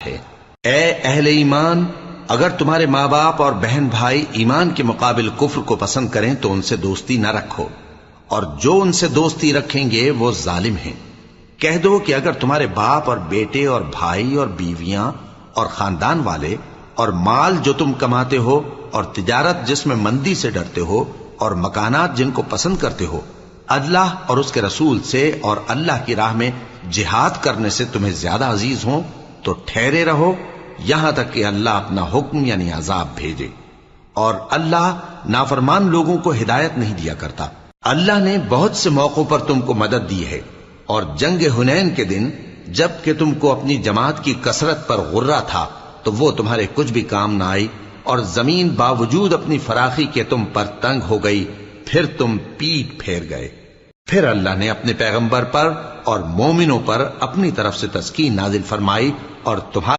ہے۔ اے اہل ایمان، اگر تمہارے ماں باپ اور بہن بھائی ایمان کے مقابل کفر کو پسند کریں تو ان سے دوستی نہ رکھو، اور جو ان سے دوستی رکھیں گے وہ ظالم ہیں۔ کہہ دو کہ اگر تمہارے باپ اور بیٹے اور بھائی اور بیویاں اور خاندان والے اور مال جو تم کماتے ہو اور تجارت جس میں مندی سے ڈرتے ہو اور مکانات جن کو پسند کرتے ہو اللہ اور اس کے رسول سے اور اللہ کی راہ میں جہاد کرنے سے تمہیں زیادہ عزیز ہوں تو ٹھہرے رہو یہاں تک کہ اللہ اپنا حکم یعنی عذاب بھیجے، اور اللہ نافرمان لوگوں کو ہدایت نہیں دیا کرتا۔ اللہ نے بہت سے موقعوں پر تم کو مدد دی ہے، اور جنگ حنین کے دن جب کہ تم کو اپنی جماعت کی کثرت پر غرہ تھا تو وہ تمہارے کچھ بھی کام نہ آئی، اور زمین باوجود اپنی فراخی کے تم پر تنگ ہو گئی، پھر تم پیٹ پھیر گئے۔ پھر اللہ نے اپنے پیغمبر پر اور مومنوں پر اپنی طرف سے تسکین نازل فرمائی اور تمہارے